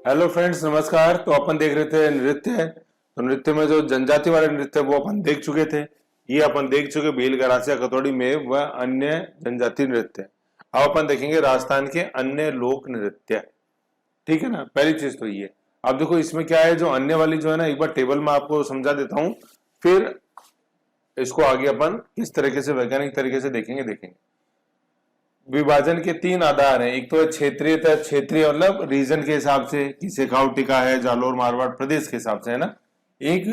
Hello friends, नमस्कार। तो अपन देख रहे थे नृत्य। तो नृत्य में जो जनजाति वाले नृत्य वो अपन देख चुके थे। ये अपन देख चुके भील गरासिया खतौड़ी में वह अन्य जनजाति नृत्य। अब अपन देखेंगे राजस्थान के अन्य लोक नृत्य। ठीक है ना। पहली चीज तो ये। अब देखो इसमें क्या है, जो अन्य वाली जो है ना, एक बार टेबल में आपको समझा देता हूँ, फिर इसको आगे अपन किस तरीके से वैज्ञानिक तरीके से देखेंगे। विभाजन के तीन आधार हैं। एक तो है क्षेत्रीय, क्षेत्रीय मतलब रीजन के हिसाब से कि शेखावटी का है, जालोर मारवाड़ प्रदेश के हिसाब से, है ना। एक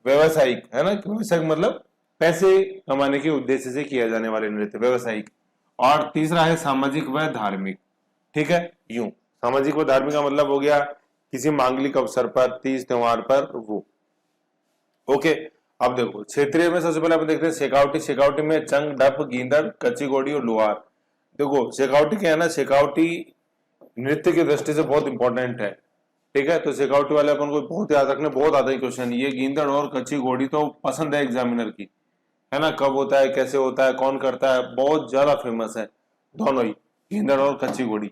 व्यवसायिक, है ना। व्यवसायिक मतलब पैसे कमाने के उद्देश्य से किया जाने वाले नृत्य, व्यवसायिक। और तीसरा है सामाजिक व धार्मिक। ठीक है। यूं सामाजिक व धार्मिक का मतलब हो गया किसी मांगलिक अवसर पर, तीज त्योहार पर, वो। ओके। अब देखो क्षेत्रीय में सबसे पहले अपन देखते हैं शेखावटी। शेखावटी में चंग, डप, गींदड़, कच्ची घोड़ी और लोहार। देखो शेखावटी क्या है ना, शेखावटी नृत्य की दृष्टि से बहुत इंपॉर्टेंट है। ठीक है। तो शेखावटी वाले अपन को बहुत याद रखने, बहुत आता है क्वेश्चन। ये गींदड़ और कच्ची घोड़ी तो पसंद है एग्जामिनर की, है ना। कब होता है, कैसे होता है, कौन करता है, बहुत ज्यादा फेमस है दोनों ही, गींदड़ और कच्ची घोड़ी।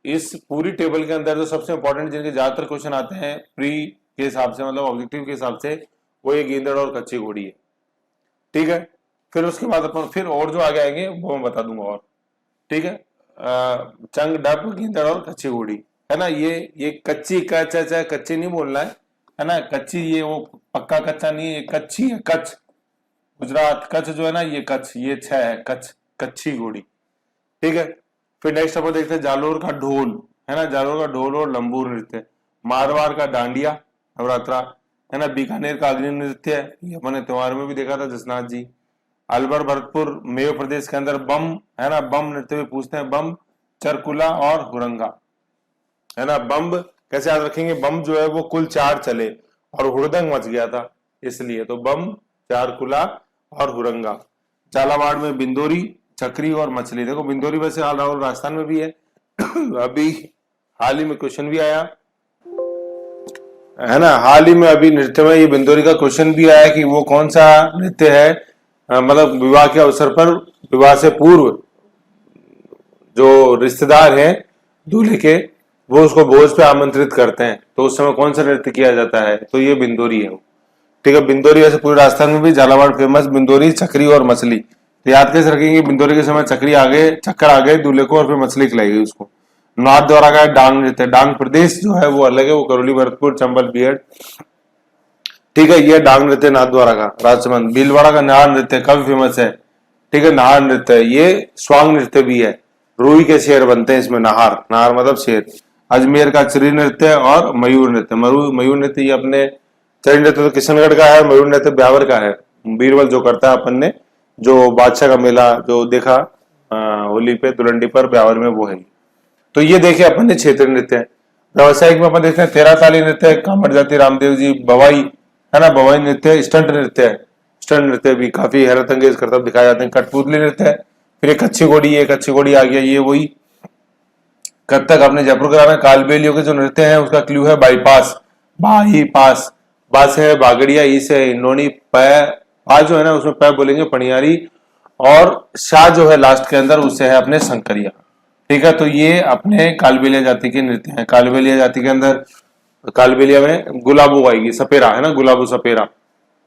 इस पूरी टेबल के अंदर जो सबसे इंपॉर्टेंट जिनके ज्यादातर क्वेश्चन आते हैं प्री के हिसाब से, मतलब ऑब्जेक्टिव के हिसाब से, वो ये गींदड़ और कच्ची घोड़ी है। ठीक है। फिर उसके बाद अपन फिर और जो आगे आएंगे वो मैं बता दूंगा और। ठीक है। चंग, डप, गींदड़ और कच्ची घोड़ी, है ना। ये कच्ची, कच्ची नहीं बोलना है ना। कच्ची ये वो पक्का कच्चा नहीं है, ये कच्ची है, कच्छ। गुजरात कच्छ जो है ना, ये कच्छ, ये छह है कच्छ, कच्ची घोड़ी। ठीक है। फिर नेक्स्ट अपन देखते हैं जालोर का ढोल, है ना। जालोर का ढोल और लंबूर नृत्य। मारवाड़ का डांडिया, नवरात्रा, है ना। बीकानेर का अग्नि नृत्य, ये अपने त्योहार में भी देखा था जसनाथ जी। अलवर भरतपुर मेव प्रदेश के अंदर बम, है ना। बम नृत्य भी पूछते हैं, बम, चरकुला और हुरंगा, है ना। बम कैसे याद रखेंगे, बम जो है वो कुल 4 चले और हुड़दंग मच गया था, इसलिए तो बम, चारकुला और हुरंगा। झालावाड़ में बिंदोरी, चक्री और मछली। देखो बिंदोरी वैसे हाल राहुल राजस्थान में भी है अभी हाल ही में क्वेश्चन भी आया, है ना। हाल ही में अभी नृत्य में ये बिंदोरी का क्वेश्चन भी आया कि वो कौन सा नृत्य है। मतलब विवाह के अवसर पर, विवाह से पूर्व जो रिश्तेदार हैं दूल्हे के, वो उसको भोज पे आमंत्रित करते हैं, तो उस समय कौन सा नृत्य किया जाता है, तो ये बिंदोरी है वो। ठीक है। बिंदोरी वैसे पूरे राजस्थान में भी, झालावाड़ फेमस बिंदोरी, चक्री और मछली। तो याद कैसे रखेंगे, बिंदोरी के समय चक्री आ गए, चक्कर आ गए दूल्हे को और फिर मछली खिलाई गई उसको। नाथ द्वारा का डांग नृत्य। डांग प्रदेश जो है वो अलग है, वो करौली, भरतपुर, चंबल, बीहड़। ठीक है। ये डांग नृत्य नाथ द्वारा का। राजसमंद भीलवाड़ा का नाहर नृत्य काफी फेमस है। ठीक है। नाहर नृत्य ये स्वांग नृत्य भी है। रूई के शेर बनते हैं इसमें, नाहर, नाहर मतलब शेर। अजमेर का चरी नृत्य और मयूर नृत्य। मयूर नृत्य ये अपने, चरी नृत्य तो किशनगढ़ का है, मयूर नृत्य ब्यावर का है। बीरबल जो करता है अपन ने, जो बादशाह का मेला जो देखा होली पे दुलंडी पर ब्यावर में, वो है। तो ये देखे अपन ने क्षेत्रीय नृत्य। व्यवसायिक में अपन देखते हैं तेरह ताली नृत्य, कामड़ जाति, रामदेव जी, बवाई, है ना। बवाई नृत्य स्टंट नृत्य है। स्टंट नृत्य भी काफी हैरत अंगेज करतब दिखाए जाते हैं। कठपुतली नृत्य है। फिर एक कच्ची घोड़ी है, कच्ची घोड़ी आ गया, ये वही कथक अपने जयपुर का। कालबेलियों के जो नृत्य है उसका क्लू है बाईपास, बाई पास। बा से है बागड़िया, ई से है इंडोनी, पै, पा जो है ना उसमें पै बोलेंगे पनियारी, और शाह जो है लास्ट के अंदर उससे है अपने शंकरिया। ठीक है। तो ये अपने कालबेलिया जाति के नृत्य हैं। कालबेलिया जाति के अंदर, कालबेलिया में गुलाबो आएगी, सपेरा, है ना, गुलाबो सपेरा।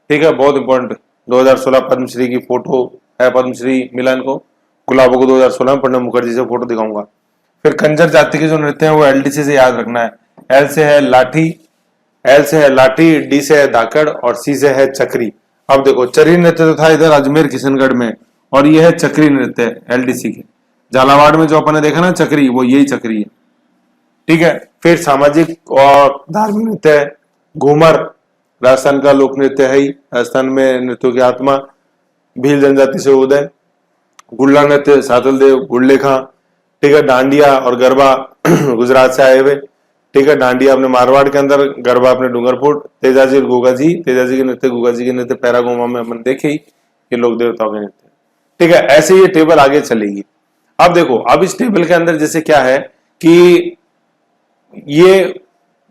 ठीक है। बहुत इंपॉर्टेंट 2016 पद्मश्री की फोटो है, पद्मश्री मिला इनको गुलाबो को 2016 में। प्रणब मुखर्जी से फोटो दिखाऊंगा। फिर कंजर जाति के जो नृत्य है वो एलडीसी से याद रखना है। एल से है लाठी, एल से है लाठी, डी से है धाकड़ और सी से है चक्री। अब देखो चरी नृत्य तो था इधर अजमेर किशनगढ़ में, और ये है चक्री नृत्य एलडीसी के। झालावाड़ में जो अपन ने देखा ना चक्री, वो यही चक्री है। ठीक है। फिर सामाजिक और धार्मिक नृत्य है। घूमर राजस्थान का लोक नृत्य है ही, राजस्थान में नृत्यों की आत्मा। भील जनजाति से उदय। गुल्ला नृत्य सातल देव, गुड़लेखा। ठीक है। डांडिया और गरबा गुजरात से आए हुए। ठीक है। डांडिया अपने मारवाड़ के अंदर, गरबा अपने डूंगरपुर। तेजाजी और गोगा जी, तेजाजी के नृत्य, गोगा जी के नृत्य पैरागोमा में अपन देखे ही, ये लोक देवताओं के नृत्य। ठीक है। ऐसे ये टेबल आगे चलेगी। अब देखो, अब इस टेबल के अंदर जैसे क्या है कि ये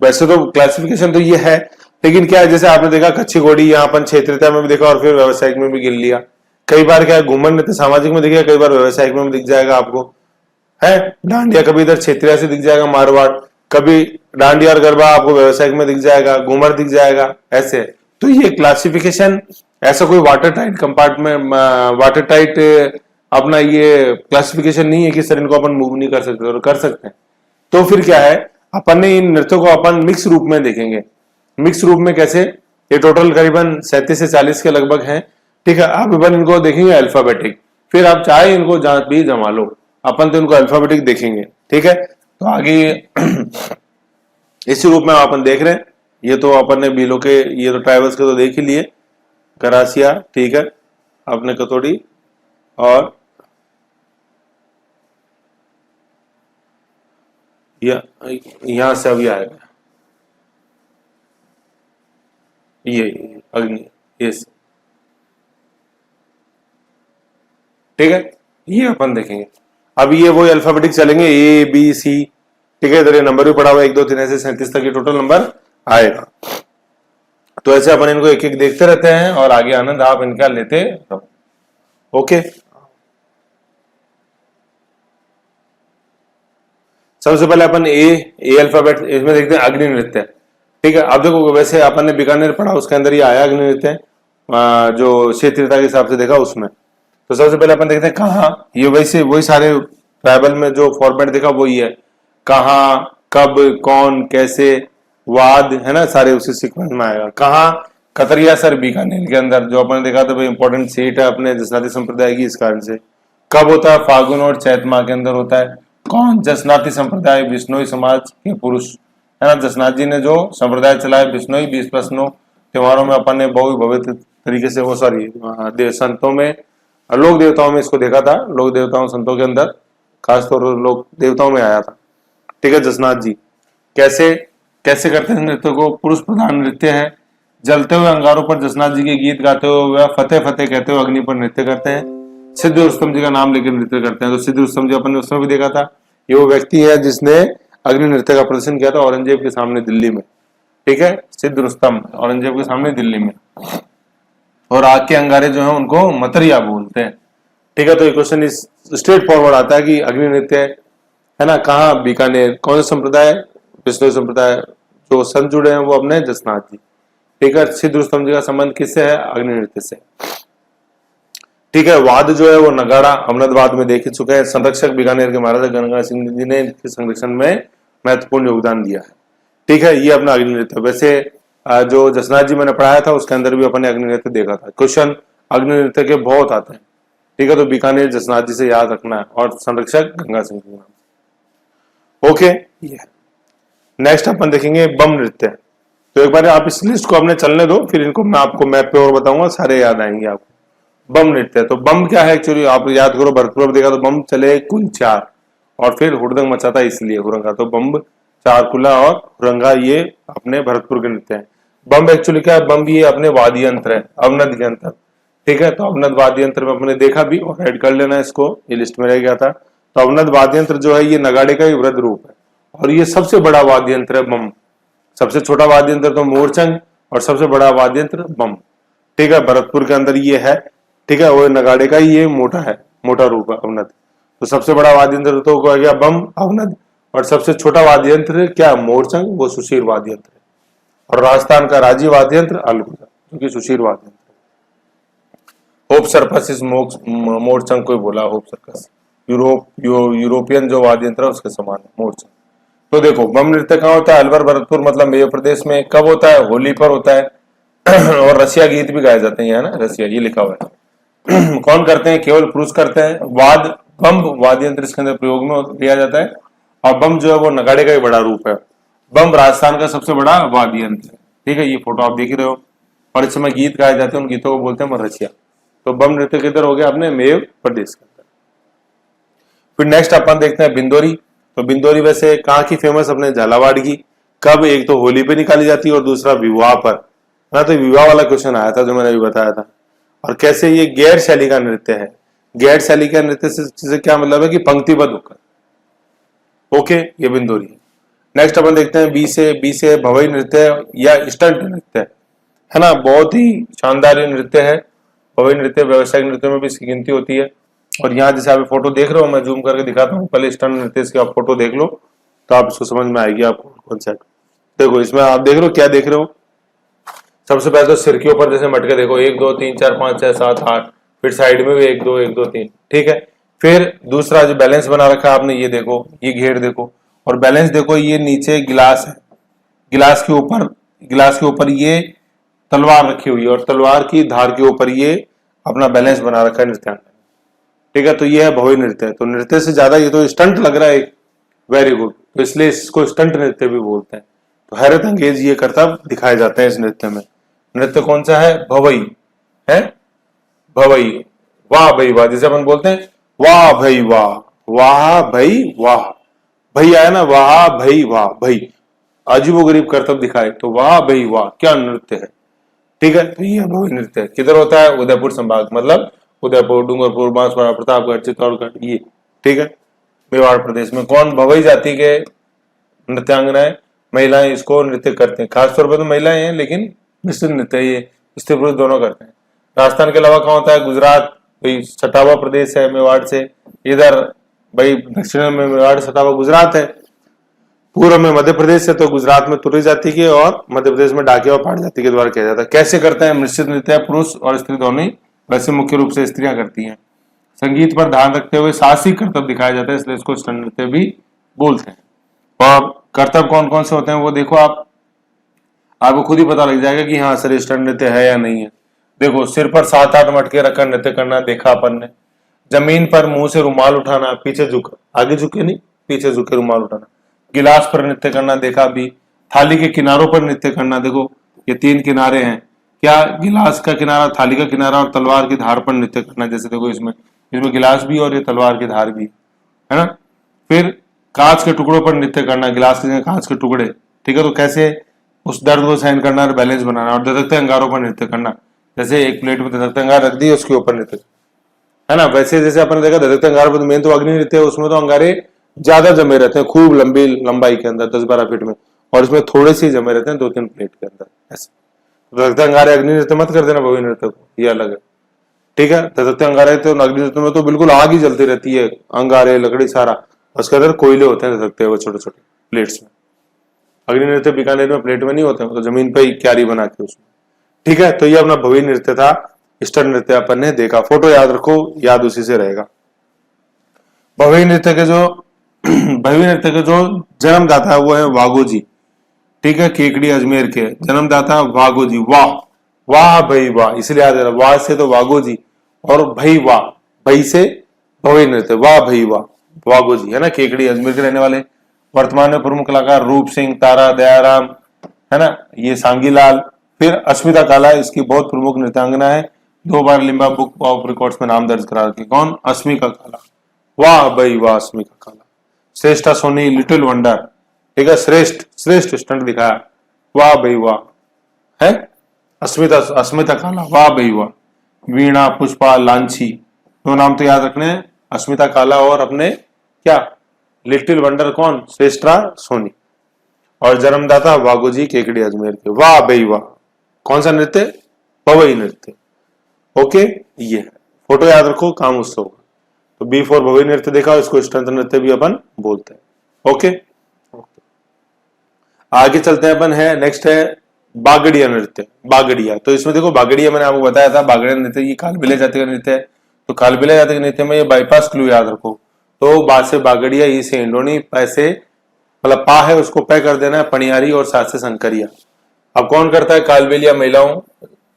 वैसे तो क्लासिफिकेशन तो ये है, लेकिन क्या है, जैसे आपने देखा कच्ची घोड़ी यहाँ अपन क्षेत्रीयता में भी देखा और फिर व्यवसायिक में भी गिन लिया। कई बार क्या है, घूमर नृत्य सामाजिक में दिखेगा, कई बार व्यवसायिक में दिख जाएगा आपको, है। डांडिया कभी इधर क्षेत्रीय से दिख जाएगा, मारवाड़। कभी डांडिया और गरबा आपको व्यवसायिक में दिख जाएगा, घूमर दिख जाएगा, ऐसे। तो ये क्लासिफिकेशन ऐसा कोई water tight compartment, water tight अपना ये क्लासिफिकेशन नहीं है कि सर इनको अपन मूव नहीं कर सकते और कर सकते हैं। तो फिर क्या है, अपन ने इन नृत्यों को अपन मिक्स रूप में देखेंगे। मिक्स रूप में कैसे, ये टोटल करीबन 37 से 40 के लगभग हैं, ठीक है। आप अपन इनको देखेंगे अल्फाबेटिक, फिर आप चाहे इनको जहां भी जमा लो, अपन तो इनको अल्फाबेटिक देखेंगे, ठीक है। तो आगे इसी रूप में अपन देख रहे हैं। ये तो अपन ने बीलो के, ये तो ट्राइबल्स के तो देख ही लिए, करासिया, ठीक है, अपने कतोड़ी, और यहां से अभी आएगा ये अग्नि, ये ठीक है, ये अपन देखेंगे। अब ये वो अल्फाबेटिक चलेंगे, ए बी सी, ठीक है। इधर ये नंबर भी पड़ा हुआ 1 2 3 ऐसे 37 तक ये टोटल नंबर आएगा। तो ऐसे अपन इनको एक एक देखते रहते हैं और आगे आनंद आप इनका लेते रहो। ओके, सबसे पहले अपन ए अल्फाबेट इसमें देखते हैं अग्नि नृत्य, ठीक है। अब देखो वैसे अपन ने बीकानेर पढ़ा, उसके अंदर ये आया अग्नि नृत्य, जो क्षेत्रीयता के हिसाब से देखा उसमें। तो सबसे पहले अपन देखते हैं कहाँ, ये वैसे वही सारे ट्राइबल में जो फॉर्मेट देखा वही है, कहाँ, कब, कौन, कैसे, वाद, है ना, सारे उसी सीक्वेंस में आएगा। कहाँ, कतरिया सर बीकानेर के अंदर जो अपन ने देखा था, इंपॉर्टेंट सीट है अपने जसनाती संप्रदाय की, इस कारण से। कब होता है, फागुन और चैत माह के अंदर होता है। कौन, जसनाती संप्रदाय, बिश्नोई समाज के पुरुष, है ना। जसनाथ जी ने जो संप्रदाय चलाया बिश्नोई, 20 त्योहारों में अपन ने बहुत भव्य तरीके से, वो सॉरी संतों में, लोक देवताओं में इसको देखा था। लोक देवताओं संतों के अंदर खासतौर पर लोक देवताओं में आया था, ठीक है। जसनाथ जी कैसे कैसे करते हैं नृत्य को, पुरुष प्रधान नृत्य है। जलते हुए अंगारों पर जसनाथ जी के गीत गाते हुए वह फतेह फतेह कहते हुए अग्नि पर नृत्य करते हैं। सिद्ध रुस्तम जी का नाम लेकर नृत्य करते हैं। तो सिद्ध रुस्तम जी अपन ने उसमें भी देखा था, ये वो व्यक्ति है जिसने अग्नि नृत्य का प्रदर्शन किया था औरंगजेब के सामने दिल्ली में, ठीक है। सिद्ध रुस्तम औरंगजेब के सामने दिल्ली में। और आग के अंगारे जो है उनको मतरिया बोलते हैं, ठीक है। तो ये क्वेश्चन इस स्ट्रेट फॉरवर्ड आता है कि अग्नि नृत्य है ना, कहाँ, बीकानेर। कौन सा संप्रदाय, बिश्नोई संप्रदाय। जो संत जुड़े हैं वो अपने जसनाथ जी, ठीक है। सिद्ध रुस्तम जी का संबंध किससे है, अग्नि नृत्य से, ठीक है। वाद जो है वो नगाड़ा अमनदवाद में देख चुके हैं। संरक्षक बीकानेर के महाराजा गंगा सिंह जी ने इनके संरक्षण में महत्वपूर्ण योगदान दिया है, ठीक है। ये अपना अग्नि नृत्य। वैसे जो जसनाथ जी मैंने पढ़ाया था उसके अंदर भी अपने अग्नि नृत्य देखा था। क्वेश्चन अग्नि नृत्य के बहुत आते हैं, ठीक है। तो बीकानेर जसनाथ जी से याद रखना है, और संरक्षक गंगा सिंह के नाम। ओके, ये नेक्स्ट अपन देखेंगे बम नृत्य। तो एक बार आप इस लिस्ट को अपने चलने दो, फिर इनको मैं आपको मैप पे और बताऊंगा, सारे याद आएंगे आपको। बम नृत्य, तो बम क्या है एक्चुअली, आप याद करो, भरतपुर देखा तो बम चले कुल 4, और फिर हुड़दंग मचाता इसलिए हुरंगा। तो बम, चारकुला और हुरंगा ये अपने भरतपुर के नृत्य हैं। बम एक्चुअली क्या है, बम ये अपने वाद्य यंत्र है, अवनद यंत्र, ठीक है। तो अवनद वाद्य यंत्र में अपने देखा भी, और ऐड कर लेना इसको, ये लिस्ट में रह गया था। तो अवनद वाद्य यंत्र जो है ये नगाड़े का ही वृद्ध रूप है, और ये सबसे बड़ा वाद्य यंत्र है बम। सबसे छोटा वाद्य यंत्र तो मोरचंग, और सबसे बड़ा वाद्य यंत्र बम, ठीक है। भरतपुर के अंदर ये है, ठीक है। वो नगाड़े का ही ये मोटा है, मोटा रूप है अवनद। तो सबसे बड़ा वाद्य यंत्र तो हो गया बम, अवनद, और सबसे छोटा वाद्य यंत्र क्या, मोरचंग, वो सुशीर वाद्य यंत्र है। और राजस्थान का राज्य वाद्य यंत्र अलगुजा, जो कि सुशीर वाद्य यंत्र। होप सर्कस इस मोरचंग को बोला, होप सर्कस यूरोपियन जो वाद्य यंत्र है उसके समान है मोरचंग। तो देखो बम नृत्य कहाँ होता है, अलवर भरतपुर मतलब मध्य प्रदेश में। कब होता है, होली पर होता है। और रसिया गीत भी गाए जाते हैं, है ना, रसिया ये लिखा हुआ है। कौन करते हैं, केवल पुरुष करते हैं। वाद, बम वाद्य यंत्र इसके अंदर प्रयोग में लिया जाता है, और बम जो है वो नगाड़े का ही बड़ा रूप है। बम राजस्थान का सबसे बड़ा वाद्य यंत्र है, ठीक है। ये फोटो आप देख ही रहे हो, और इस समय गीत गाए जाते हैं, उन गीतों को बोलते हैं रसिया। तो बम नृत्य किधर हो गया, अपने मध्य प्रदेश के अंदर। फिर नेक्स्ट अपन देखते हैं बिंदोरी। तो बिंदोरी वैसे कहाँ की फेमस, अपने झालावाड़ की। कब, एक तो होली पे निकाली जाती है और दूसरा विवाह पर, ना। तो विवाह वाला क्वेश्चन आया था जो मैंने अभी बताया था। और कैसे, ये गैर शैली का नृत्य है। गैर शैली का नृत्य से क्या मतलब है कि पंक्तिबद्ध होकर, ओके, ये बिंदोरी है। नेक्स्ट अपन देखते हैं बी से भवई नृत्य या स्टंट नृत्य, है ना। बहुत ही शानदार ये नृत्य है। भवई नृत्य व्यावसायिक नृत्य में भी इसकी गिनती होती है। और यहाँ जैसे आप फोटो देख रहे हो, मैं जूम करके दिखाता हूँ, पहले स्टंट नृत्य की आप फोटो देख लो, तो आप इसको समझ में आएगी आपको कॉन्सेप्ट। देखो इसमें आप देख रहे हो, क्या देख रहे हो, सबसे पहले तो सिर के ऊपर जैसे मटके देखो, 1 2 3 4 5 6 7 8, फिर साइड में भी 1 2 1 2 3, ठीक है। फिर दूसरा जो बैलेंस बना रखा है आपने, ये देखो, ये घेर देखो, और बैलेंस देखो, ये नीचे गिलास है, गिलास के ऊपर ये तलवार रखी हुई है, और तलवार की धार के ऊपर ये अपना बैलेंस बना रखा है नृत्यांगना, ठीक है। तो ये है भवई नृत्य। तो नृत्य से ज्यादा ये तो स्टंट लग रहा है एक, वेरी गुड, तो इसलिए इसको स्टंट नृत्य भी बोलते हैं। तो हैरत अंगेज ये करतब दिखाए जाते हैं इस नृत्य में। नृत्य कौन सा है? भवई है, भवई, वाह भाई वाह, जैसे अपन बोलते हैं वाह भाई वाह, वाह भाई वाह, भाई आया ना, वाह भाई वाह, भाई अजीबोगरीब करतब दिखाए तो वाह भाई वाह, क्या नृत्य है, ठीक है। तो ये भवई नृत्य किधर होता है? उदयपुर संभाग, मतलब उदयपुर, डूंगरपुर, बांसवाड़ा, प्रतापगढ़, चित्तौड़गढ़, ये, ठीक है, मेवाड़ प्रदेश में। कौन? भवई जाति के नृत्यांगनाएं, महिलाएं इसको नृत्य करते हैं। खासतौर पर तो महिलाएं हैं, लेकिन मिश्रित नृत्य ये स्त्री पुरुष दोनों करते हैं। राजस्थान के अलावा कहाँ होता है? गुजरात, भाई सटावा प्रदेश है मेवाड़ से, इधर भाई दक्षिण में मेवाड़ सटावा गुजरात है, पूर्व में मध्य प्रदेश है, तो गुजरात में तुरी जाति के और मध्य प्रदेश में डाकिया और पाट जाति के द्वारा किया जाता है। कैसे करते हैं? मिश्रित नृत्य पुरुष और स्त्री दोनों, वैसे मुख्य रूप से स्त्रियां करती हैं। संगीत पर ध्यान रखते हुए साहसिक करतब दिखाया जाता है, इसलिए इसको स्टंट नृत्य भी बोलते हैं। और करतब कौन कौन से होते हैं वो देखो, आपको खुद ही पता लग जाएगा कि हाँ सर स्टंट नृत्य है या नहीं है। देखो, सिर पर 7 8 मटके रखकर नृत्य करना देखा अपन ने, जमीन पर मुंह से रुमाल उठाना, पीछे झुक, आगे झुके नहीं, पीछे झुके रुमाल उठाना, गिलास पर नृत्य करना देखा भी, थाली के किनारों पर नृत्य करना, देखो ये 3 किनारे हैं, क्या? गिलास का किनारा, थाली का किनारा और तलवार की धार पर नृत्य करना, जैसे देखो इसमें गिलास भी और ये तलवार की धार भी है ना। फिर कांच के टुकड़ों पर नृत्य करना, गिलास के कांच के टुकड़े, ठीक है। तो कैसे? उस दर्द को सहन करना और बैलेंस बनाना। और धधकते अंगारों पर नृत्य करना, जैसे एक प्लेट में धधकते अंगार रख दी, उसके ऊपर नृत्य, है ना। वैसे जैसे अपन ने देखा धधकते अंगार पर, मेन तो अग्नि नृत्य है, उसमें तो अंगारे ज्यादा जमे रहते हैं, खूब लंबी लंबाई के अंदर 10-12 फीट में, और इसमें थोड़े से जमे रहते हैं 2-3 प्लेट के अंदर, ऐसे। धधकते अंगारे अग्नि नृत्य मत कर देना भवई नृत्य को, ये अलग है, ठीक है। धधकते अंगारे तो अग्नि नृत्य में तो बिल्कुल आग ही जलती रहती है, अंगारे लकड़ी सारा, उसके अंदर कोयले होते हैं धधकते हुए छोटे छोटे प्लेट्स में। अग्नि नृत्य बीकानेर में प्लेट में नहीं होते, तो जमीन पे ही क्यारी बना के उसमें, ठीक है। तो ये अपना भवई नृत्य था, स्टंट नृत्य अपन ने देखा। फोटो याद रखो, याद उसी से रहेगा। भवई नृत्य के जो जन्मदाता है वो है वाघोजी, ठीक है, केकड़ी अजमेर के जन्मदाता वाघोजी। वाह वाह भाई वाह, इसलिए याद है, वाह से तो वाघोजी, और भाई वाह, भाई से भवई नृत्य, वाह भाई वाह, वाघोजी, है ना, केकड़ी अजमेर के रहने वाले। वर्तमान में प्रमुख कलाकार रूप सिंह, तारा दयाराम, है ना, ये सांगीलाल। फिर अस्मिता काला इसकी बहुत प्रमुख नृत्यांगना है, 2 बार लिम्बा बुक ऑफ रिकॉर्ड्स में नाम दर्ज करा रखी। कौन? अस्मिका काला, वाह भाई वाह, अस्मिका काला। श्रेष्ठा सोनी, लिटिल वंडर, ठीक है, श्रेष्ठ स्टंट दिखाया, वाह भाई वाह, है अस्मिता काला, वाह भाई वाह। वीणा, पुष्पा, लांची, 2 नाम तो याद रखने हैं, अस्मिता काला और अपने क्या, लिटिल वंडर कौन? श्रेष्ठा सोनी। और जन्मदाता वाघोजी, केकड़ी अजमेर के, वाह भाई वाह। कौन सा नृत्य? भवई नृत्य, ओके। ये है, फोटो याद रखो, काम उससे होगा। तो बी फॉर भवई नृत्य देखा, इसको स्टंट नृत्य भी अपन बोलते हैं, ओके। आगे चलते हैं अपन, है नेक्स्ट है बागड़िया नृत्य। बागड़िया, तो इसमें देखो बागड़िया मैंने आपको बताया था, बागड़िया नृत्य ये कालबेलिया जाति का नृत्य है। तो कालबेलिया जाति के नृत्य में ये बाईपास क्लू याद रखो, तो बा से बागड़िया, ई से इंडोनी, पै से मतलब पा है उसको पै कर देना है, पनियारी, और सात से संकरिया। अब कौन करता है? कालबेलिया महिलाओं,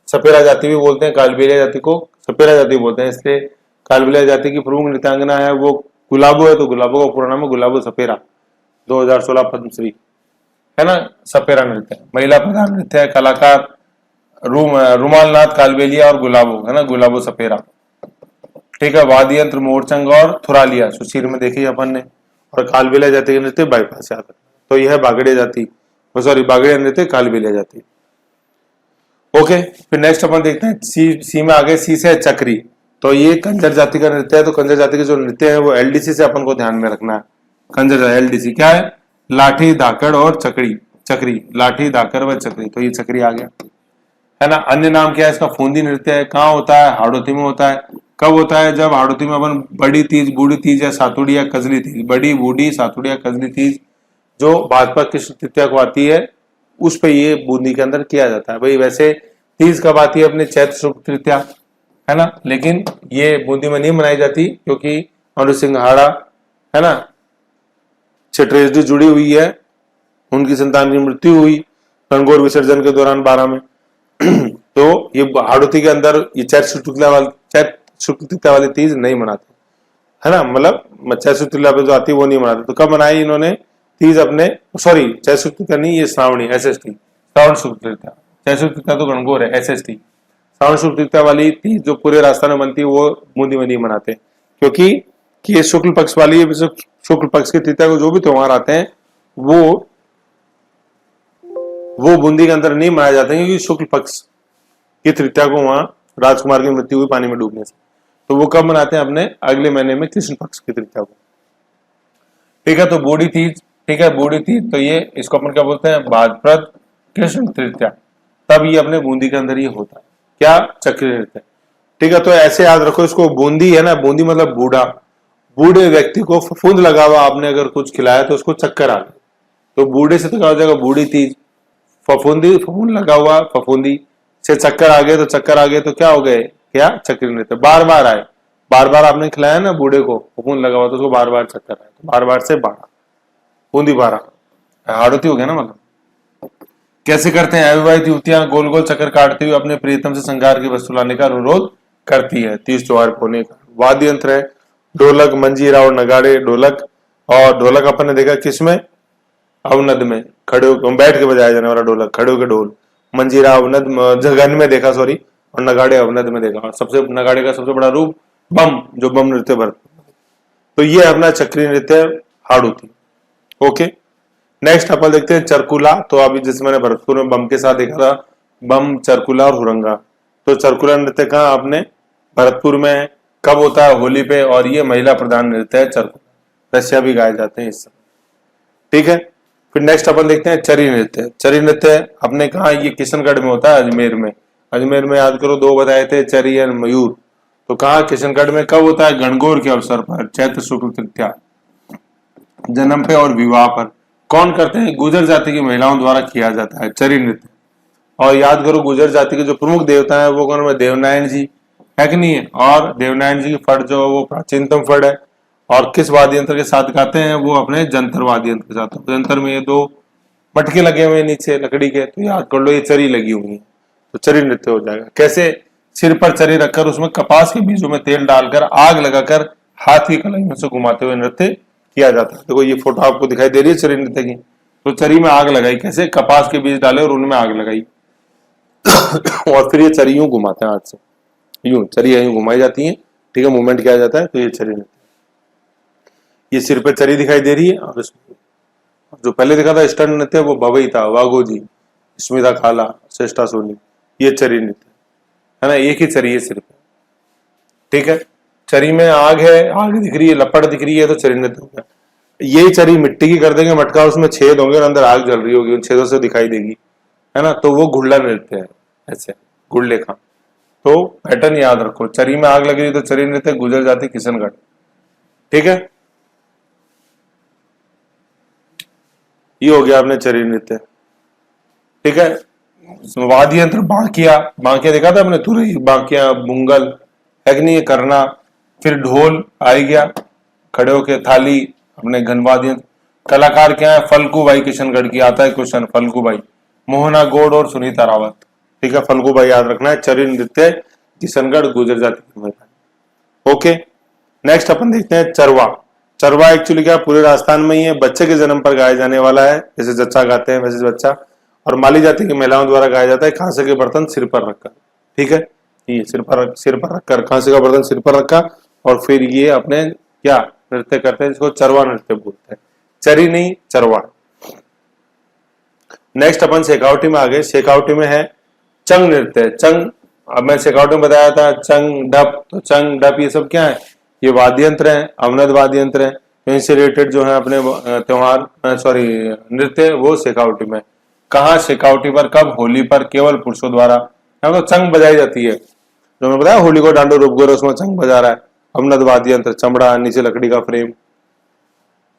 सपेरा जाति भी बोलते हैं, कालबेलिया जाति को सपेरा जाति बोलते हैं, इसलिए कालबेलिया जाति की प्रमुख नृत्यांगना है वो गुलाबो है, तो गुलाबो का पूरा नाम है गुलाबो सपेरा, 2016 पद्मश्री, है ना। सपेरा नृत्य महिला प्रधान नृत्य है, कलाकार रुमालनाथ कालबेलिया और गुलाबो, है ना, गुलाबो सपेरा, ठीक है। वाद्य यंत्र मोरचंग और थुरालिया, सुशीर में देखी अपन ने। और कालबेलिया जाति के नृत्य बाईपास याद रखना। तो यह है बागड़िया जाति, सॉरी बागड़िया नृत्य कालबेलिया जाति, ओके। फिर नेक्स्ट अपन देखते हैं सी में आगे, सी से चक्री, तो ये कंजर जाति का नृत्य है। तो कंजर जाति के जो नृत्य है वो एलडीसी से अपन को ध्यान में रखना है। कंजर एलडीसी क्या है? लाठी, धाकड़ और चक्री, लाठी, धाकड़ व चक्री, तो ये चक्री आ गया, है ना। अन्य नाम क्या है इसका? फूंदी नृत्य है। कहाँ होता है? हाड़ौती में होता है। कब होता है? जब हाड़ौती में अपन बड़ी तीज, बूढ़ी तीज या सातुड़ी या कजली तीज, बड़ी, बूढ़ी, सातुड़ी या कजली तीज जो भाजपा कृष्ण तृतीया को आती है उस पे ये बूंदी के अंदर किया जाता है। भाई वैसे तीज कब आती है अपने चैत्र शुक्ल तृतीया, है ना, लेकिन ये बूंदी में नहीं मनाई जाती क्योंकि अमृत सिंघाड़ा, है ना, से ट्रेजेडी जुड़ी हुई है, उनकी संतान की मृत्यु हुई गणगौर विसर्जन के दौरान 12 में। तो ये हाड़ौती के अंदर ये चैत्र शुक्ल तृतीया वाली तीज नहीं मनाते, है ना, मतलब चैत्र शुक्ल तृतीया पे जो आती है वो नहीं मनाते। तो कब मनाई इन्होंने तीज अपने, सॉरी चैत्र शुक्ल तृतीया नहीं, ये श्रावणी SST श्रावण शुक्ल तृतीया, चैत्र शुक्ल तृतीया तो गणगौर है SST। श्रावण शुक्ल तृतीया वाली तीज जो पूरे राजस्थान में बनती है वो बूंदी में नहीं मनाते, क्योंकि ये शुक्ल पक्ष वाली, शुक्ल पक्ष की तृतीया को जो भी त्योहार आते हैं वो बूंदी के अंदर नहीं मनाए जाते हैं, क्योंकि शुक्ल पक्ष की तृतीया को वहां राजकुमार की मृत्यु हुई पानी में डूबने से। तो वो कब मनाते हैं? अपने अगले महीने में कृष्ण पक्ष की तृतीया को। ठीक है, तो बूढ़ी तीज, ठीक है, बूढ़ी तीज तो ये इसको अपन क्या बोलते हैं? भाद्रपद कृष्ण तृतीया, तब ये अपने बूंदी के अंदर ये होता है क्या? चक्री नृत्य। ठीक है, तो ऐसे याद रखो इसको, बूंदी है ना, बूंदी मतलब बूढ़ा, बूढ़े व्यक्ति को फफूंद लगा हुआ आपने अगर कुछ खिलाया तो उसको चक्कर आ गए, तो बूढ़े से तो क्या हो जाएगा? बूढ़ी तीज। फफूंदी, फफूंद लगा हुआ, फफूंदी से चक्कर आ गए, तो चक्कर आ गए तो क्या हो गए? क्या? चक्री नृत्य। बार बार आए, बार बार आपने खिलाया ना बूढ़े को, फफूंद लगा हुआ तो उसको बार बार चक्कर आए, तो बार बार से 12 बूंदी 12 हाड़ौती हो गया ना। मतलब कैसे करते हैं? अविवाहित युवतियां गोल गोल चक्कर काटती हुई अपने प्रियतम से श्रृंगार की वस्तु लाने का अनुरोध करती है तीज त्योहार होने का। वाद्य यंत्र है ढोलक, मंजीरा और नगाड़े। ढोलक, और ढोलक अपन ने देखा किसमें? अवनद में, खड़े होकर बैठ के बजाया जाने वाला ढोलक, खड़े होकर ढोल। मंजीरा अवनद जगन में देखा, सॉरी, और नगाड़े अवनद में देखा। सबसे नगाड़े का सबसे बड़ा रूप बम, जो बम नृत्य भरत। तो ये अपना चक्री नृत्य हाड़ौती। ओके, नेक्स्ट अपन देखते हैं चरकुला। तो अभी जैसे मैंने भरतपुर में बम के साथ देखा था, बम, चरकुला और हुरंगा। तो चरकुला नृत्य कहाँ? आपने भरतपुर में। कब होता है? होली पे, और ये महिला प्रधान नृत्य है चरकुला, रसिया भी गाए जाते हैं इससे। ठीक है, फिर नेक्स्ट अपन देखते हैं चरी नृत्य। चरी नृत्य अपने कहा? ये किशनगढ़ में होता है, अजमेर में। अजमेर में याद करो 2 बताए थे, चरी और मयूर। तो कहा? किशनगढ़ में। कब होता है? गणगौर के अवसर पर, चैत्र शुक्ल तृतीया, जन्म पे और विवाह पर। कौन करते हैं? गुर्जर जाति की महिलाओं द्वारा किया जाता है चरी नृत्य। और याद करो गुर्जर जाति के जो प्रमुख देवता है वो कौन है? देवनारायण जी, है कि नहीं है? और देवनारायण जी की फट जो वो प्राचीनतम फट है। और किस वाद्य यंत्र के साथ गाते हैं? वो अपने जंतर वाद्य यंत्र के साथ। जंतर में ये 2 मटके लगे हुए नीचे लकड़ी के, तो याद कर लो ये चरी लगी हुई है, तो चरी नृत्य हो जाएगा। कैसे? सिर पर चरी रखकर उसमें कपास के बीजों में तेल डालकर आग लगाकर हाथ की कलाइयों से घुमाते हुए नृत्य किया जाता है। देखो ये फोटो आपको दिखाई दे रही है चरी नृत्य की। तो चरी में आग लगाई, कैसे? कपास के बीज डाले और उनमें आग लगाई और फिर ये चरी यूं घुमाते हैं हाथ से, यूं चरी यूं घुमाई जाती है। ठीक है, मूवमेंट किया जाता है, तो ये चरी नृत्य। ये सिर पे चरी दिखाई दे रही है। और जो पहले दिखा था स्टंट नृत्य वो भवई था, वाघोजी, स्मिता खाला, श्रेष्ठा सोनी। ये चरी नृत्य है ना, एक ही चरी है सिर पे। ठीक है, चरी में आग है, आग दिख रही है, लपट दिख रही है, तो चरी नृत्य हो गया। यही चरी मिट्टी की कर देंगे मटका, उसमें छेद होंगे और अंदर आग जल रही होगी, उन छेदों से दिखाई देगी, है ना, तो वो गुड़ला नृत्य है। ऐसे गुड़ले का तो पैटर्न याद रखो, चरी में आग लग रही तो चरी नृत्य, गुजर जाती किशनगढ़। ठीक है, ये हो गया आपने चरी नृत्य। ठीक है, वाद्य यंत्र बांकिया, बांकिया देखा था आपने? तुरई, बांकिया, बुंगल, है कि नहीं? करना। फिर ढोल आ गया, खड़े होके थाली, अपने घनवाद्य यंत्र। कलाकार क्या है? फल्गुबाई किशनगढ़ की। आता है क्वेश्चन, फल्गुबाई, मोहना गौड़ और सुनीता रावत। ठीक है, फल्गुबाई याद रखना है। चरी नृत्य किशनगढ़, गुजर जाति की महिला। ओके, नेक्स्ट अपन देखते हैं चरवा। चरवा एक्चुअली क्या पूरे राजस्थान में ही है, बच्चे के जन्म पर गाया जाने वाला है, जैसे जच्चा गाते हैं वैसे बच्चा, और माली जाति की महिलाओं द्वारा गाया जाता है कांसे के बर्तन सिर पर रखकर। ठीक है, ये सिर पर रखकर, कांसे का बर्तन सिर पर रखा, और फिर ये अपने क्या नृत्य करते हैं, जिसको चरवा नृत्य बोलते हैं, चरी नहीं चरवा। नेक्स्ट अपन शेखावटी में आ गए। शेखावटी में है चंग नृत्य। चंग, अब मैं शेखावटी में बताया था चंग ढप, तो चंग ढप ये सब क्या है? ये वाद्य यंत्र है, अवनद वाद्य यंत्र है। तो इनसे रिलेटेड जो है अपने त्योहार, सॉरी नृत्य, वो शेखावटी में। कहाँ? शेखावटी पर। कब? होली पर, केवल पुरुषों द्वारा। तो चंग बजाई जाती है, जो मैं बताया होली को डांडो रूप गोर, उसमें चंग बजा रहा है। अवनद वाद्य यंत्र, चमड़ा, नीचे लकड़ी का फ्रेम।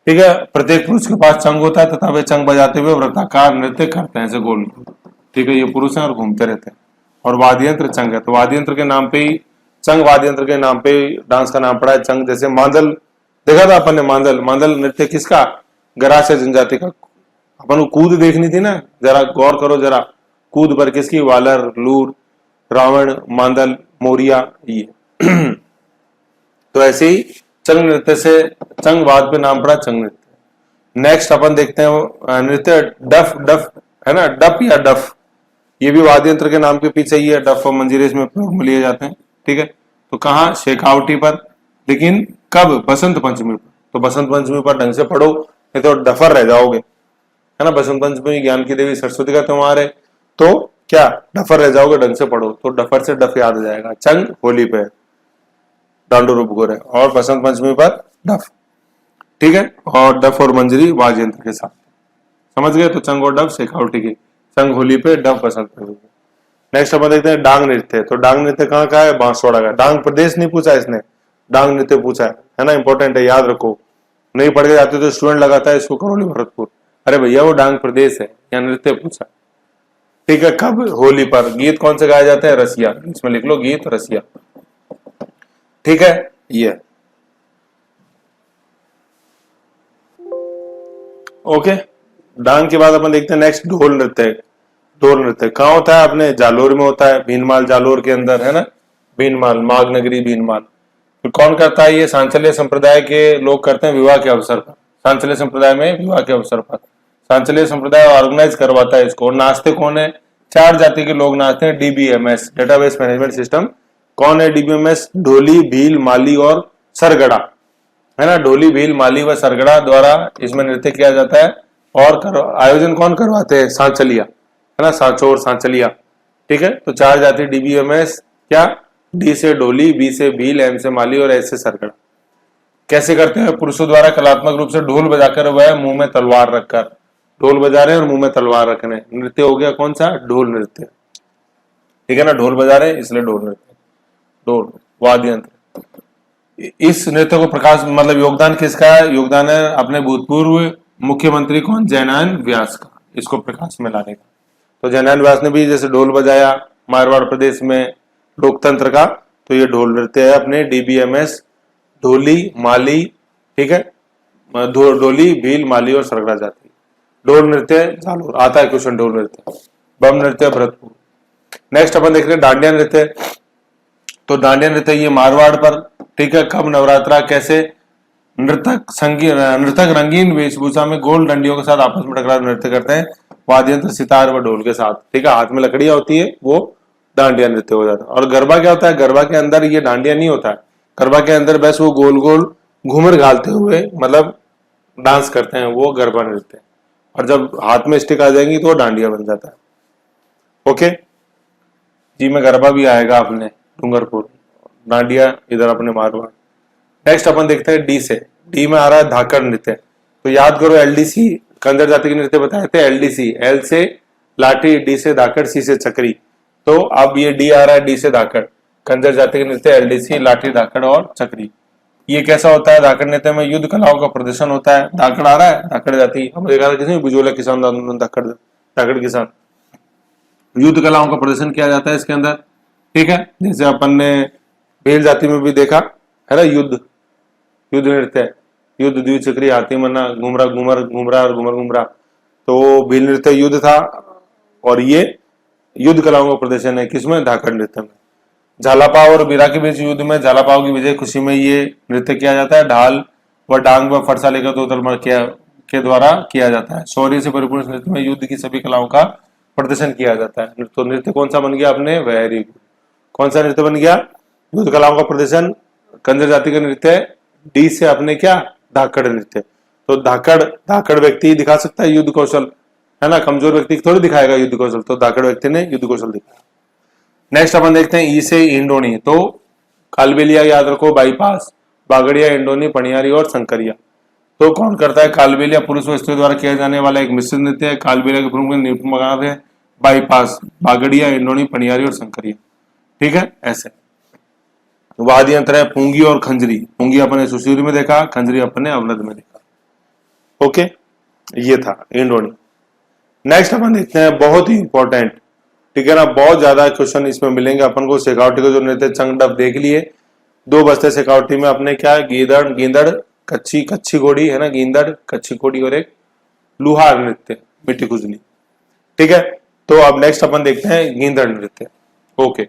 ठीक है। प्रत्येक पुरुष के पास चंग होता है तथा वे चंग बजाते हुए वृत्ताकार नृत्य करते हैं, ऐसे गोल। ठीक है, ये पुरुष हैं और घूमते रहते हैं। और वाद्य यंत्र चंग है, तो वाद्य यंत्र के नाम पे ही चंग, वाद्य यंत्र के नाम पे डांस का नाम पड़ा है चंग। जैसे मांदल देखा था अपन ने, मांदल, मांदल नृत्य किसका? गरासिया जनजाति का। अपन को कूद देखनी थी ना, जरा गौर करो जरा, कूद पर किसकी? वालर, लूर, रावण, मांदल, मोरिया, ये तो ऐसे ही चंग नृत्य से चंग वाद पे नाम पड़ा चंग नृत्य। नेक्स्ट अपन देखते हैं नृत्य डफ, डफ है ना, डप या डफ, ये भी वाद्य यंत्र के नाम के पीछे ही है। डफ और मंजीरे इसमें प्रयोग में लिए जाते हैं। ठीक है, तो कहाँ? शेखावटी पर, लेकिन कब? बसंत पंचमी पर। तो बसंत पंचमी पर ढंग से पढ़ो, नहीं तो डफर रह जाओगे, है ना। बसंत पंचमी ज्ञान की देवी सरस्वती का त्योहार है, तो क्या डफर रह जाओगे, ढंग से पढ़ो तो डफर से डफ याद आ जाएगा। चंग होली पे डांडो रूप गोरे, और बसंत पंचमी पर डफ। ठीक है, और डफ और मंजरी वाद्य यंत्र के साथ, समझ गए। तो चंग और डफ शेखावटी की, चंग होली पे, डफ बसंत पंचमी पे। नेक्स्ट अपन देखते हैं डांग नृत्य। तो डांग नृत्य कहाँ का है? बांसवाड़ा का। डांग प्रदेश नहीं पूछा इसने, डांग नृत्य पूछा है ना, इंपॉर्टेंट है, याद रखो। नहीं पढ़ के जाते तो स्टूडेंट लगाता है इसको करौली भरतपुर, अरे भैया वो डांग प्रदेश है, या नृत्य पूछा। ठीक है, कब? होली पर। गीत कौन से गाया जाता है? रसिया, इसमें लिख लो गीत रसिया। ठीक है, ये ओके। डांग के बाद अपन देखते हैं नेक्स्ट ढोल नृत्य। ढोल नृत्य कहाँ होता है? अपने जालोर में होता है, भीनमाल जालोर के अंदर, है ना, भीनमाल, माघ नगरी भीनमाल। तो कौन करता है ये? सांचल्य संप्रदाय के लोग करते हैं विवाह के अवसर पर। सांचल्य संप्रदाय में विवाह के अवसर पर सांचल्य संप्रदाय ऑर्गेनाइज करवाता है इसको। नाचते कौन है? 4 जाति के लोग नाचते हैं। DBMS, database management system. कौन है डीबीएमएस? ढोली, भील, माली और सरगड़ा, है ना। ढोली, भील, माली व सरगड़ा द्वारा इसमें नृत्य किया जाता है। और आयोजन कौन करवाते हैं? सांचलिया, है ना, सांचोर, सांचलिया। ठीक है, तो 4 जाति डीबीएमएस, क्या? डी से ढोली, बी से भील, एम से माली और एस से सरगड़ा। कैसे करते हैं? पुरुषों द्वारा कलात्मक रूप से ढोल बजाकर वह मुंह में तलवार रखकर, ढोल बजा रहे हैं और मुंह में तलवार रखने, नृत्य हो गया कौन सा? ढोल नृत्य। ठीक है ना, ढोल बजा रहे हैं इसलिए ढोल नृत्य, ढोल वाद्य यंत्र। इस नृत्य को प्रकाश मतलब योगदान किसका है? योगदान है अपने भूतपूर्व मुख्यमंत्री कौन? जयनारायण व्यास का, इसको प्रकाश में लाने का। तो जयनारायण व्यास ने भी जैसे ढोल बजाया मारवाड़ प्रदेश में लोकतंत्र का, तो ये ढोल नृत्य है अपने डीबीएमएस, ढोली, माली। ठीक है, ढोली, भील, माली और सरगड़ा जाति। ढोल नृत्य जालोर आता है क्वेश्चन, ढोल नृत्य। बम नृत्य भरतपुर। नेक्स्ट अपन देख रहे हैं डांडिया नृत्य। तो डांडिया नृत्य ये मारवाड़ पर। ठीक है, कब? नवरात्रा। कैसे? नृतक रंगीन वेशभूषा में गोल डंडियों के साथ आपस में टकरा नृत्य करते हैं, वाद्य यंत्र सितार व ढोल के साथ। ठीक है, हाथ में लकड़ियां होती है, वो डांडिया नृत्य हो जाता है। और गरबा क्या होता है? गरबा के अंदर ये डांडिया नहीं होता है, गरबा के अंदर बस वो गोल गोल घूमर घालते हुए मतलब डांस करते हैं, वो गरबा नृत्य। और जब हाथ में स्टिक आ जाएंगी तो डांडिया बन जाता है। ओके जी, में गरबा भी आएगा अपने डूंगरपुर, डांडिया इधर अपने मारवाड़। नेक्स्ट अपन देखते हैं डी से। डी में आ रहा है धाकड़ नृत्य। तो याद करो एलडीसी, कंजर जाति के नृत्य बताए थे। एलडीसी, एल से लाठी, डी से धाकड़, सी से चक्री। तो अब ये डी आ रहा है, डी से धाकड़, कंजर जाति के नृत्य एलडीसी, लाठी, धाकड़ और चक्री। ये कैसा होता है? धाकड़ नृत्य में युद्ध कलाओं का प्रदर्शन होता है। धाकड़ आ रहा है, धाकड़ जाति, हम देखा था किसी बुझोला किसान आंदोलन, धाकड़ किसान। युद्ध कलाओं का प्रदर्शन किया जाता है इसके अंदर। ठीक है, जैसे अपन ने भेल जाति में भी देखा है ना, युद्ध नृत्य, युद्ध, द्विचक्री, हाथी, मन्ना, घुमरा, घूमर, घुमरा और घुमर घुमरा। तो भील नृत्य युद्ध था, और ये युद्ध कलाओं का प्रदर्शन है किसमें? धाकड़ नृत्य में। झालापाव और बिरा के बीच युद्ध में झालापाव की विजय खुशी में ये नृत्य किया जाता है। ढाल व डांग व फरसा लेकर दो तलवार के द्वारा किया जाता है। शौर्य से परिपूर्ण नृत्य में युद्ध की सभी कलाओं का प्रदर्शन किया जाता है। तो नृत्य कौन सा बन गया अपने? Very good. कौन सा नृत्य बन गया? युद्ध कलाओं का प्रदर्शन, कंजर जाति का नृत्य। डी से अपने क्या? धाकड़ नृत्य। तो धाकड़ व्यक्ति दिखा सकता है युद्ध कौशल, है ना, कमजोर व्यक्ति थोड़ी दिखाएगा युद्ध कौशल, तो धाकड़ व्यक्ति ने युद्ध कौशल दिखाया। नेक्स्ट अपन देखते हैं ई से इंडोनी। तो कालबेलिया याद रखो, बाईपास, बागड़िया, इंडोनी, पणियारी और संकरिया। तो कौन करता है? कालबेलिया पुरुष व स्त्री द्वारा किया जाने वाला एक मिश्रित नृत्य है। कालबेलिया के प्रमुख निपुण है बाईपास, बागड़िया, इंडोनी, पणियारी और संकरिया। ठीक है, ऐसे वाद्य यंत्र है पूंगी और खंजरी। पूंगी अपने सुशील में देखा, खंजरी अपने अवनद में देखा। ओके, ये था इंडोनी। नेक्स्ट अपन देखते हैं, बहुत ही इंपॉर्टेंट, ठीक है ना, बहुत ज्यादा क्वेश्चन इसमें मिलेंगे अपन को। शेखावटी को जो नृत्य चंग डफ देख लिए, दो बजते शेखावटी में अपने क्या, गीदड़, गींदड़, कच्ची कच्ची घोड़ी है ना, गींदड़ कच्ची घोड़ी, और एक लुहार नृत्य, मिट्टी खुजनी। ठीक है, तो अब नेक्स्ट अपन देखते हैं गींदड़ नृत्य। ओके।